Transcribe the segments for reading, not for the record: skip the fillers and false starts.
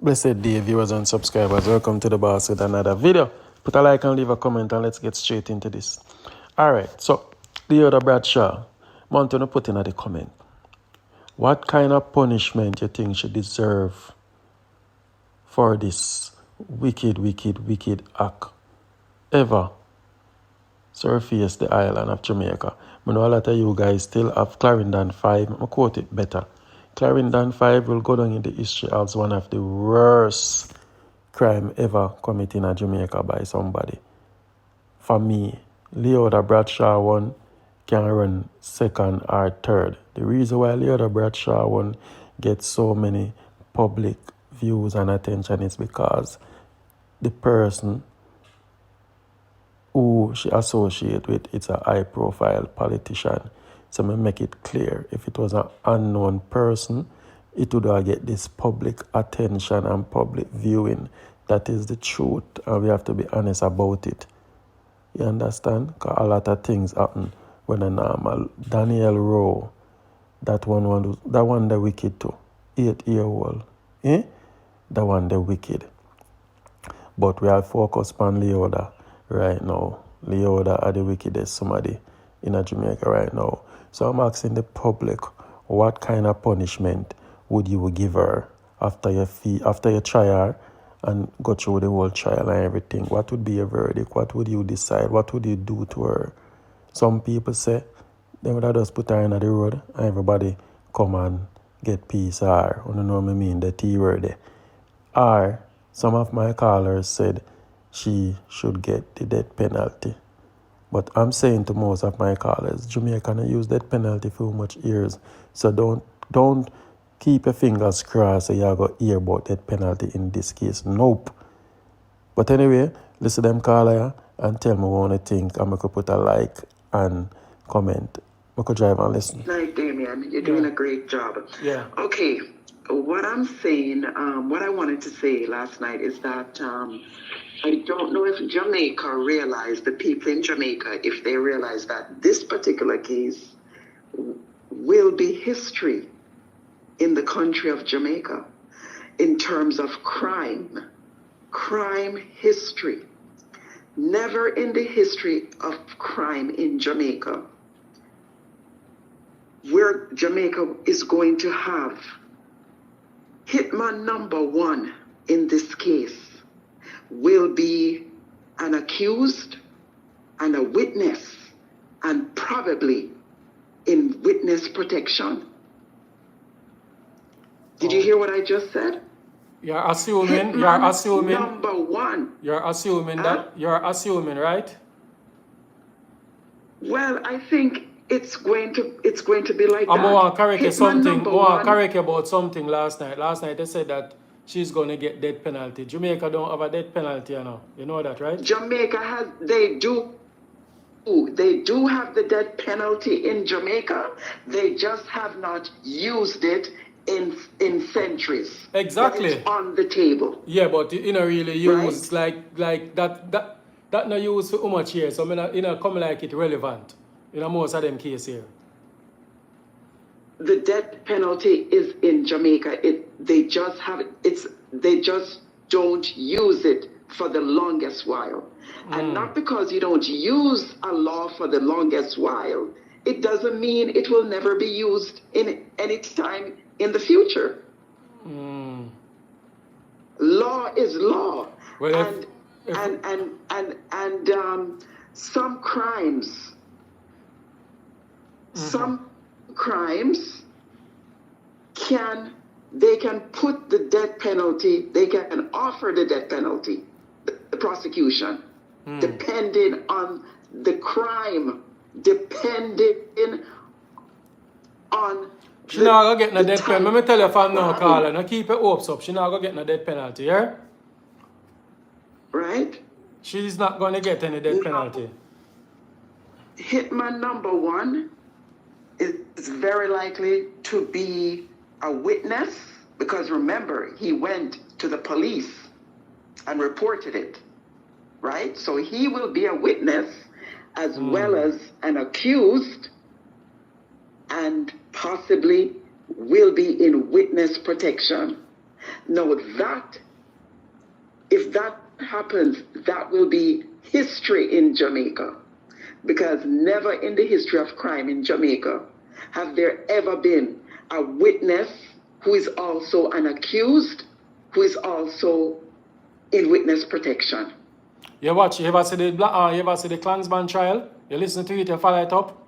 Blessed day, viewers and subscribers. Welcome to the boss with another video. Put a like and leave a comment and let's get straight into this. Alright, so Leoda Bradshaw, want to put in the comment. What kind of punishment you think she deserve for this wicked act ever surface the island of Jamaica? I know a lot of you guys still have Clarendon 5. I'm quote it better. Clarendon 5 will go down in the history as one of the worst crime ever committed in Jamaica by somebody. For me, Leoda Bradshaw one can run second or third. The reason why Leoda Bradshaw one gets so many public views and attention is because the person who she associate with, it's a high-profile politician. So I make it clear, if it was an unknown person, it would get this public attention and public viewing. That is the truth, and we have to be honest about it. You understand? Because a lot of things happen when a normal Daniel Rowe, that one the wicked too, 8-year-old, that one the wicked. But we are focused on Leoda right now. Leoda are the wickedest somebody in Jamaica right now. So I'm asking the public, what kind of punishment would you give her after you try her and go through the whole trial and everything? What would be your verdict? What would you decide? What would you do to her? Some people say they would have just put her in the road and everybody come and get peace, or you know what I mean, the T word. Or some of my callers said she should get the death penalty. But I'm saying to most of my callers, Jamaica can use death penalty for much years. So don't keep your fingers crossed so you're going to hear about death penalty in this case. Nope. But anyway, listen to them caller and tell me what you think. I'm going to put a like and comment. I could drive and listen. Night, Damien. You're doing a great job. Yeah. Okay. What I'm saying, what I wanted to say last night is that I don't know if Jamaica realized, the people in Jamaica, if they realize that this particular case will be history in the country of Jamaica in terms of crime history. Never in the history of crime in Jamaica where Jamaica is going to have hitman number one in this case will be an accused and a witness, and probably in witness protection. Did you hear what I just said? You're assuming number one. You're assuming right? Well, I think it's going to be like I'm that. going to correct you something. number I want one. to correct you about something last night. Last night they said that she's going to get death penalty. Jamaica don't have a death penalty, you know. You know that, right? Jamaica has, they do have the death penalty in Jamaica. They just have not used it in centuries. Exactly. But it's on the table. Yeah, but you know really use like that not used for how much here. So you know come like it relevant. You know most of them case here. The death penalty is in Jamaica. They just don't use it for the longest while. And not because you don't use a law for the longest while, it doesn't mean it will never be used in any time in the future. Law is law. Well, some crimes they can put the death penalty, they can offer the death penalty, the prosecution, depending on the crime, depending on. She not gonna get no death penalty. Let me tell you from now, caller. Now keep your hopes up. She not gonna get no death penalty, yeah? Right? She's not gonna get any death penalty. Hitman number one is very likely to be a witness, because remember, he went to the police and reported it, right? So he will be a witness as well as an accused, and possibly will be in witness protection. Now if that happens, that will be history in Jamaica. Because never in the history of crime in Jamaica have there ever been a witness who is also an accused, who is also in witness protection. You ever see the Klansman trial? You listen to it, you follow it up?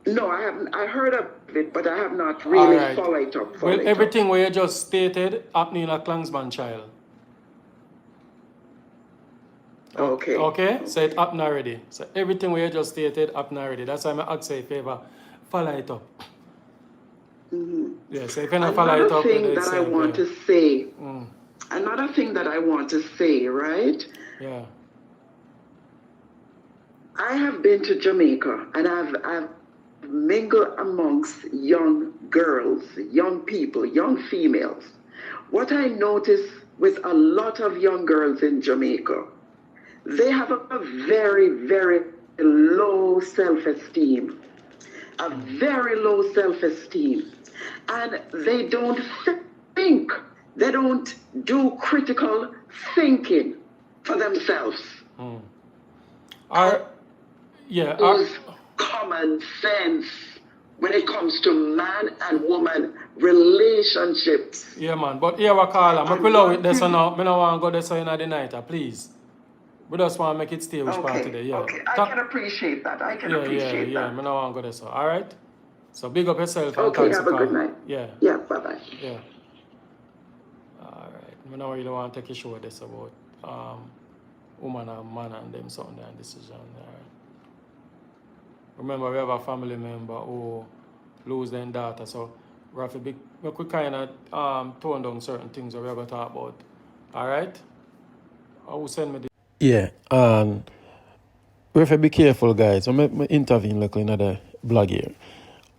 No, I haven't. I heard of it, but I have not really followed it up. Well, everything where you just stated happening in a Klansman trial. Okay. Okay? So it happened already. So everything where you just stated happened already. That's why I ask you a favor. Follow it up. Mm-hmm. Yeah, so if you don't follow it up, another thing that I want to say, right? Yeah. I have been to Jamaica and I've mingled amongst young girls, young people, young females. What I notice with a lot of young girls in Jamaica, they have a very, very low self-esteem. A very low self-esteem. And they don't think, they don't do critical thinking for themselves. Common sense when it comes to man and woman relationships. Yeah, man. But here we call her. I pull out with this one now. I don't want to go this way in the night, please. We just want to make it stay which part today. Yeah. Okay, I can appreciate that. I don't want to go this way. All right? So big up yourself. Okay, have a good night. Yeah. Yeah, bye-bye. Yeah. All right. I don't really want to take a show this about woman and man and them something and decision. All right. Remember, we have a family member who lose their daughter, so we have to be, we could kind of tone down certain things that we're going to talk about. All right? I will send me the... Yeah, we have to be careful, guys. I'm going to intervene like in the blog here.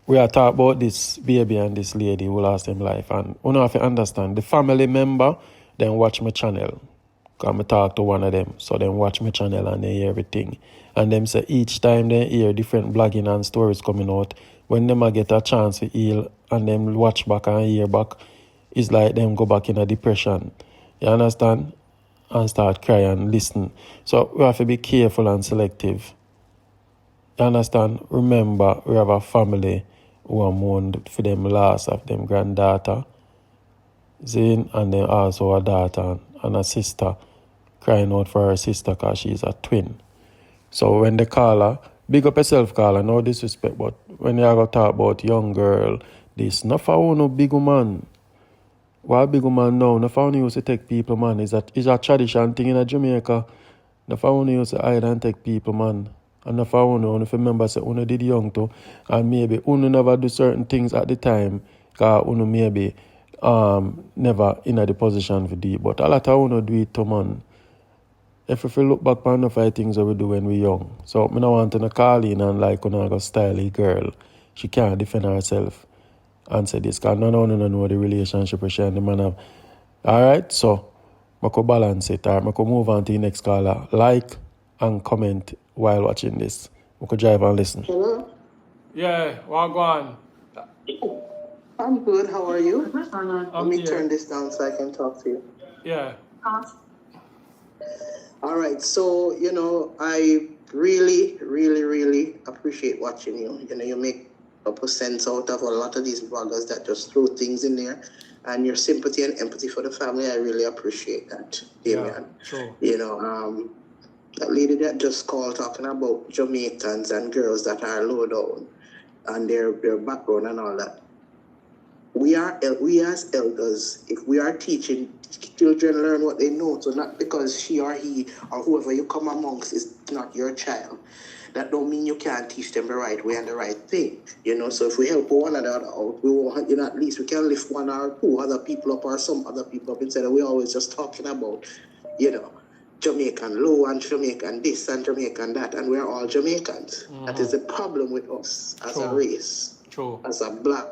We are talking about this baby and this lady who lost their life, and we have to understand, the family member, then watch my channel. Because I talk to one of them, so then watch my channel and they hear everything. And them say each time they hear different blogging and stories coming out, when them get a chance to heal and them watch back and hear back, it's like them go back in a depression. You understand? And start crying and listen. So we have to be careful and selective. You understand? Remember, we have a family who are mourned for them loss of them granddaughter, Zane, and then also a daughter and a sister crying out for her sister because she's a twin. So when they call her, big up yourself, caller, no disrespect, but when you go talk about young girl, this, not for no big woman. Why big woman now? Not for used to take people, man. It's a tradition thing in Jamaica. Not for used to hide and take people, man. And not for if you remember, say, uno did young too, and maybe uno never do certain things at the time, because uno maybe never in the position for do it. But a lot of uno do it too, man. If we look back on the five things that we do when we young. So I don't want to call in and like go style a girl. She can't defend herself and say this. Because none of them know the relationship she and the man have. Alright, so I could balance it. Alright, I could move on to the next caller. Like and comment while watching this. I could drive and listen. Hello? Yeah, what go on? I'm good, how are you? Let me turn this down so I can talk to you. Yeah. All right, so, I really, really, really appreciate watching you. You make a sense out of a lot of these bloggers that just throw things in there. And your sympathy and empathy for the family, I really appreciate that, Damian. Yeah, sure. That lady that just called talking about Jamaicans and girls that are low down and their background and all that. We as elders, if we are teaching children learn what they know, so not because she or he or whoever you come amongst is not your child, that don't mean you can't teach them the right way and the right thing. So if we help one another out, we want, at least we can lift one or two other people up or some other people up instead of we always just talking about, Jamaican low and Jamaican this and Jamaican that, and we're all Jamaicans. Mm-hmm. That is the problem with us as a race, as a black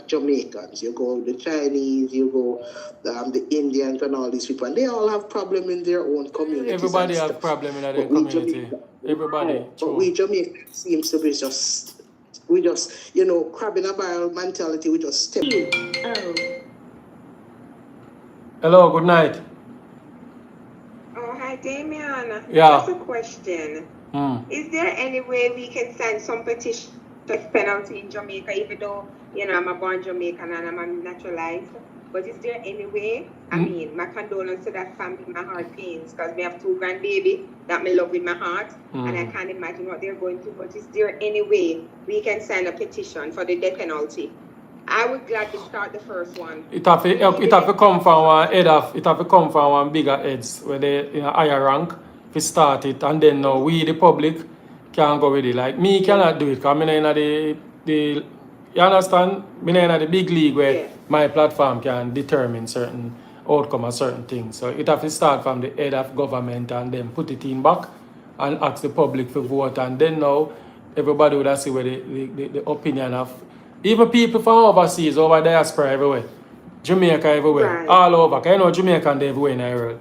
Jamaicans. You go the Chinese, you go the Indians and all these people, and they all have problem in their own community. Everybody have problem in their community. Everybody. But we Jamaicans seems to be just crab in a barrel mentality. We just step. Hello, good night. Oh, hi, Damien. Yeah. Just a question. Is there any way we can send some petition penalty in Jamaica, even though, I'm a born Jamaican and I'm naturalized? But is there any way? I mean, my condolence to that family, my heart pains, because we have 2 grandbaby that me love with my heart, and I can't imagine what they're going through. But is there any way we can send a petition for the death penalty? I would gladly start the first one. It have to come from one head of, it have to come from one bigger heads where they in a higher rank to start it, and then now we the public can go with it. Like me cannot do it because I'm in the you understand? I'm in the big league where my platform can determine certain outcome of certain things. So it have to start from the head of government and then put it in back and ask the public for vote, and then now everybody would have see where the opinion of even people from overseas, over diaspora everywhere, Jamaica everywhere, all over. Because you know Jamaican everywhere in the world.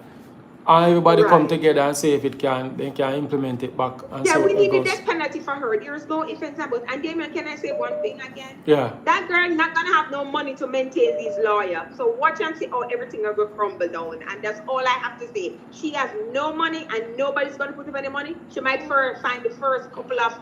And everybody come together and say if it can, they can implement it back. And yeah, we need the death penalty for her. There is no ifs and buts. And Damien, can I say one thing again? Yeah. That girl not gonna have no money to maintain these lawyers. So watch and see how everything will go crumble down. And that's all I have to say. She has no money and nobody's gonna put up any money. She might find the first couple of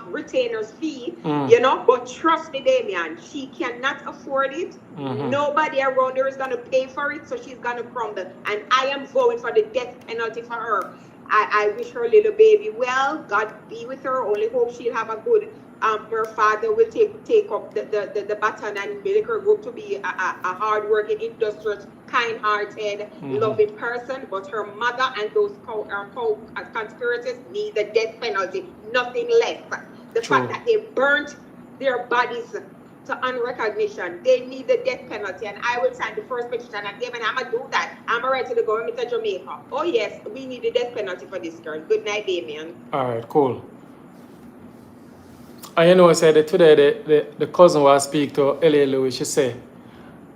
retainers fee, but trust me, Damien, she cannot afford it. Nobody around her is going to pay for it, so she's going to crumble. And I am going for the death penalty for her. I wish her little baby well. God be with her. Only hope she'll have a good, her father will take up the baton and make her go to be a hard-working, industrious, kind-hearted, loving person. But her mother and those conspirators need the death penalty. Nothing less. The fact that they burnt their bodies to unrecognition, they need the death penalty, and I will sign the first petition. And David, I'm gonna do that. I'm gonna write to the government of Jamaica. Oh yes, we need the death penalty for this girl. Good night, Damien. All right, cool. And you know, I said that today the cousin was speak to L.A. Lewis. She said,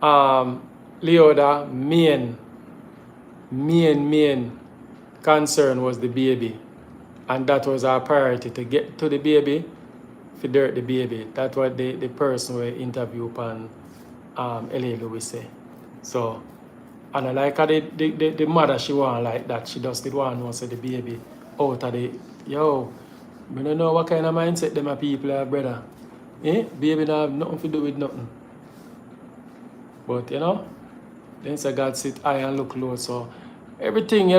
Leoda, main concern was the baby, and that was our priority, to get to the baby, to dirt the baby. That's what the person we interview upon L.A. Lewis say. So, and I like how the mother, she want like that. She just did want to say the baby out of the, I don't know what kind of mindset them people have, brother. Baby don't have nothing to do with nothing. But, then say God sit high and look low. So, everything,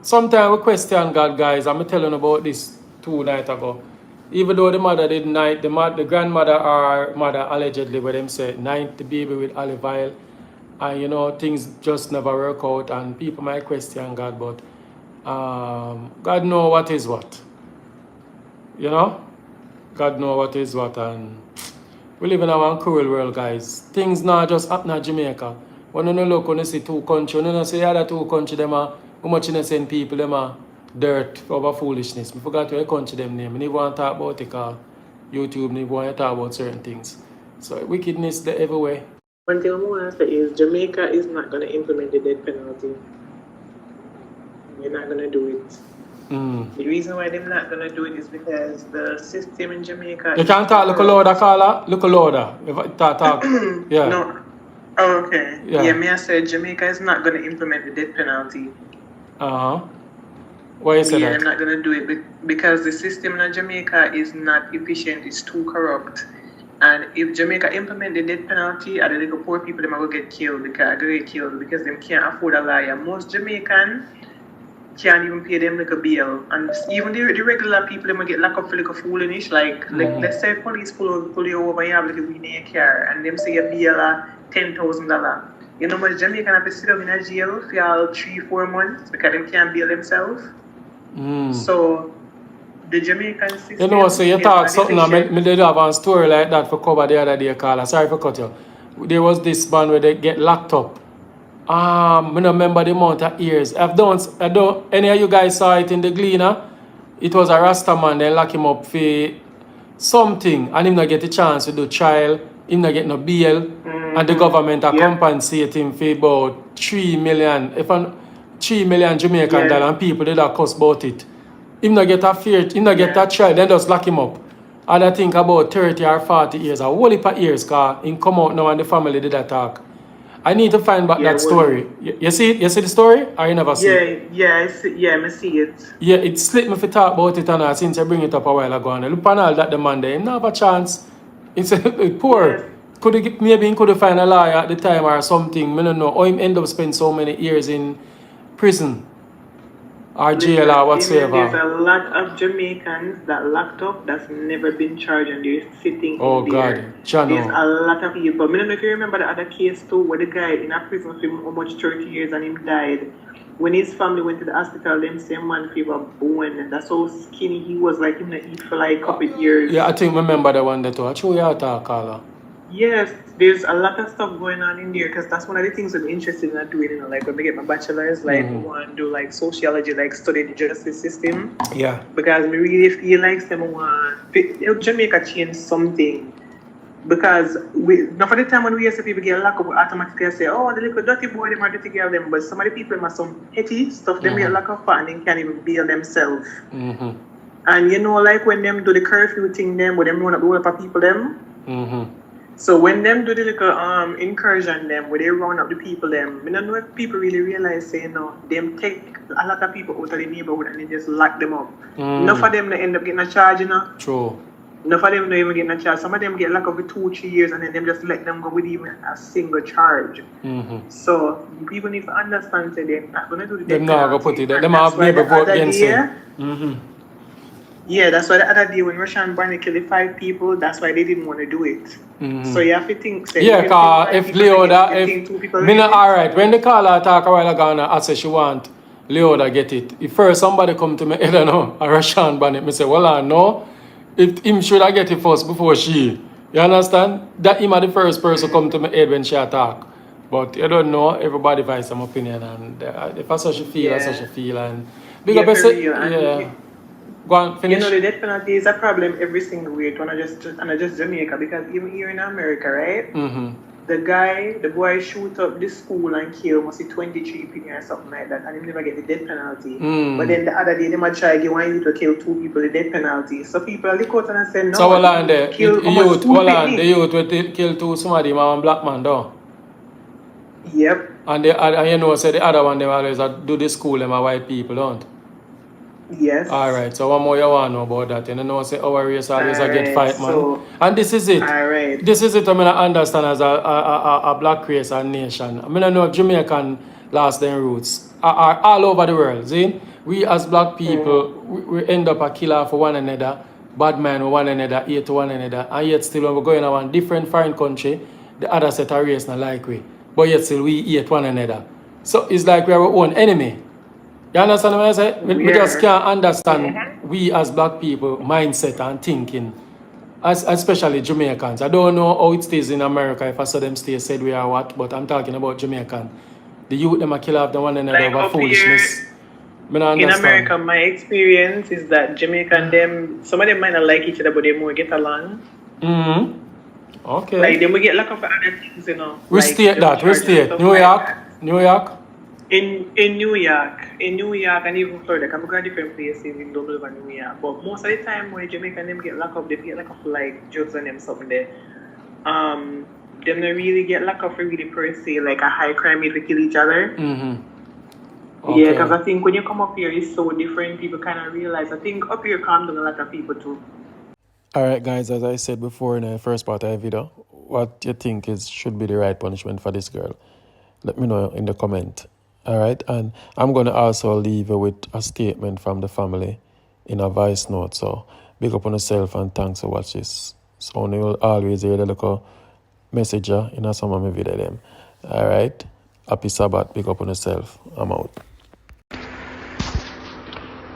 sometimes we question God, guys. I'm telling you about this 2 nights ago. Even though the mother didn't night, the grandmother or mother allegedly, where them said, night the baby with olive oil. And, things just never work out. And people might question God, but God know what is what. God know what is what, and we live in a cruel world, guys. Things not just happen in Jamaica. When you look, when you see 2 countries, when you see the other 2 countries, them are, how much you send people, them are dirt over foolishness. I forgot what country them name. I never want to talk about it, because YouTube, never want to talk about certain things. So wickedness there everywhere. One thing I want to say is Jamaica is not going to implement the death penalty. We're not going to do it. The reason why they're not going to do it is because the system in Jamaica... You can't talk, look louder, Carla. Look louder. Talk. Yeah. No. Oh, okay. Yeah, me I said Jamaica is not going to implement the death penalty. Why you say that? I'm not going to do it because the system in Jamaica is not efficient. It's too corrupt. And if Jamaica implement the death penalty, the little poor people, them will get killed because they can't afford a lawyer. Most Jamaicans can't even pay them like a bill, and even the regular people them will get locked up for like a foolish. Like let's say police pull you over and you have like a weed in your car, and them say a bill $10,000. You know how much Jamaican have to sit down in a jail for all 3-4 months because they can't bail themselves. So the Jamaican system. So you talk something. I did have a story like that for cover the other day, Carla. Sorry for cut you. There was this man where they get locked up. I don't remember the amount of years. I don't. Any of you guys saw it in the Gleaner? It was a Rasta man. They lock him up for something, and him not get a chance to do trial. Him not get no bail, and the government compensate him for about 3 million. 3 million Jamaican dollars, and people did not cuss about it. Him not get a fear. Him not get a trial. Then just lock him up. And I think about 30 or 40 years, a whole heap of years, because him come out now and the family did attack. I need to find back Yeah, that story. You see it? You see the story? Or you never see it? I see it. Yeah, it slipped me if you talk about it and since I bring it up a while ago. And look on all that demand there, him not have a chance. It's poor. Yes. Maybe he could find a lawyer at the time or something. I don't know. Or him end up spend so many years in prison or jail Listen, or Damien, there's whatsoever. a lot of Jamaicans that locked up that's never been charged and they're sitting Oh in there. God, Chano. There's a lot of people. I don't know if you remember the other case too, where the guy in a prison for almost 30 years and him died. When his family went to the hospital, them say man fever bone and that's how skinny he was, like him not eat for like a couple of years. Yeah, I think I remember the one that too. I show you how to call. Yes, there's a lot of stuff going on in there because that's one of the things I'm interested in doing. You know, like when I get my bachelor's, like I want to do like sociology, like study the justice system. Yeah. Because we really feel like someone want Jamaica change something. Because not for the time when we used to people get locked up, we automatically say, oh, the little dirty boy, them are dirty girl, them. But some of the people have some petty stuff, them get locked up for and they can't even build themselves. And you know, like when them do the curfew thing, them, where them run up the whole of people, them. So when them do the little incursion them, where they round up the people them, I don't know if people really realize say, you know, them take a lot of people out of the neighborhood and they just lock them up. Enough of them they end up getting a charge, you know. True. Enough of them don't even get a charge. Some of them get locked up for 2-3 years and then them just let them go with even a single charge. So people need to understand say they're not gonna do the Them not gonna put it there. Them have maybe vote against it. Yeah, that's why the other day when Russian Barney killed the 5 people, that's why they didn't want to do it. So you have to think. Say, yeah, cause if Leoda, alright, when the caller talk a while ago, I say she want Leoda get it. If first somebody come to me, I don't know, a Russian Barney, me say, well, I know, if him should I get it first before she. You understand? That him are the first person come to me head when she attack. But you don't know, everybody has some opinion, and if that's how she feel, that's how she feel, and big up, yeah. Go on, finish. You know, the death penalty is a problem every single week, not just Jamaica, because even here in America, right? The boy shoot up the school and kill must be 23 people or something like that, and he never get the death penalty. But then the other day, they might try to want you to kill 2 people, the death penalty. So people look out and say, no, so hold on there. The youth will kill 2 somebody, man, black man, though. Yep. And you know, say the other one, they always do the school, them are white people, don't? Yes. Alright, so what more you want to know about that? You know, say our race always get fight, man. So, and this is it. Alright. This is it I mean, I understand as a black race and nation. I mean, I know Jamaican lost their roots are all over the world. See? We as black people, we end up a killer for one another, bad man with one another, hate to one another, and yet still when we go in a different foreign country, the other set of race not like we. But yet still we hate one another. So it's like we are our own enemy. You understand what I say? We just can't understand we as black people mindset and thinking, especially Jamaicans. I don't know how it stays in America if I saw them stay said we are what, but I'm talking about Jamaican. The youth them a kill off the one another over foolishness. In America, my experience is that Jamaican them, some of them might not like each other, but they more get along. Okay. Like then we get lack of other things, you know. We state that. We state New York. New York. In New York, and even Florida, because we got different places in Dublin and New York. But most of the time when Jamaican them get locked up, they get locked up for like drugs and them something there. Them don't really get locked up for really per se, like a high crime rate to kill each other. Okay. Yeah, because I think when you come up here, it's so different. People kind of realize. I think up here calm down a lot of people too. Alright guys, as I said before in the first part of the video, what you think should be the right punishment for this girl? Let me know in the comment. Alright, and I'm going to also leave you with a statement from the family in a voice note. So, big up on yourself and thanks for watching this. So, you will always hear the little message in some of my video them. Alright, happy Sabbath, big up on yourself. I'm out.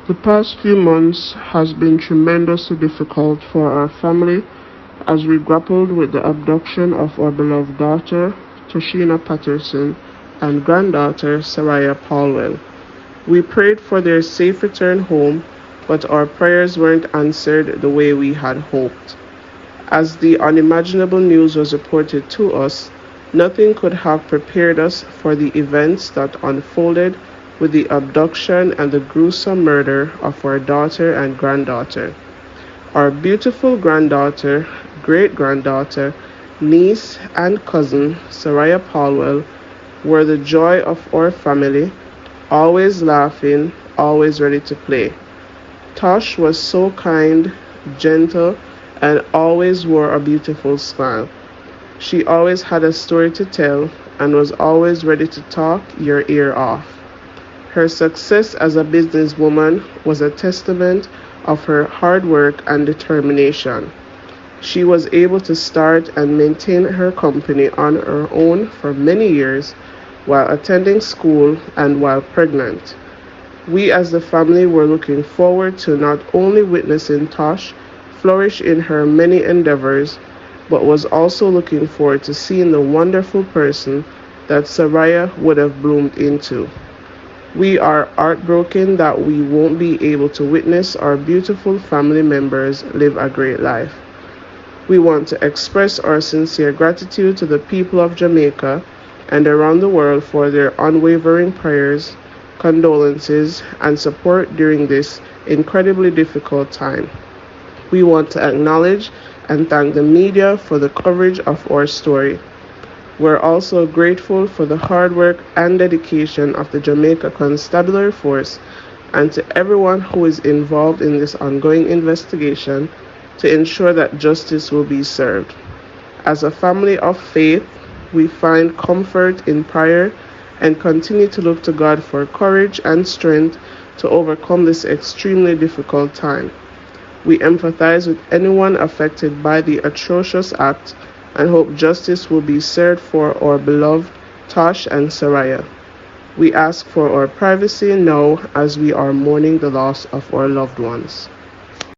The past few months has been tremendously difficult for our family as we grappled with the abduction of our beloved daughter, Toshina Patterson, and granddaughter Saraya Paulwell. We prayed for their safe return home, but our prayers weren't answered the way we had hoped. As the unimaginable news was reported to us, nothing could have prepared us for the events that unfolded with the abduction and the gruesome murder of our daughter and granddaughter. Our beautiful granddaughter, great-granddaughter, niece, and cousin, Saraya Paulwell, were the joy of our family, always laughing, always ready to play. Tosh was so kind, gentle, and always wore a beautiful smile. She always had a story to tell and was always ready to talk your ear off. Her success as a businesswoman was a testament of her hard work and determination. She was able to start and maintain her company on her own for many years while attending school and while pregnant. We as the family were looking forward to not only witnessing Tosh flourish in her many endeavors, but was also looking forward to seeing the wonderful person that Saraya would have bloomed into. We are heartbroken that we won't be able to witness our beautiful family members live a great life. We want to express our sincere gratitude to the people of Jamaica and around the world for their unwavering prayers, condolences, and support during this incredibly difficult time. We want to acknowledge and thank the media for the coverage of our story. We're also grateful for the hard work and dedication of the Jamaica Constabulary Force and to everyone who is involved in this ongoing investigation to ensure that justice will be served. As a family of faith, we find comfort in prayer and continue to look to God for courage and strength to overcome this extremely difficult time. We empathize with anyone affected by the atrocious act and hope justice will be served for our beloved Tosh and Saraya. We ask for our privacy now as we are mourning the loss of our loved ones.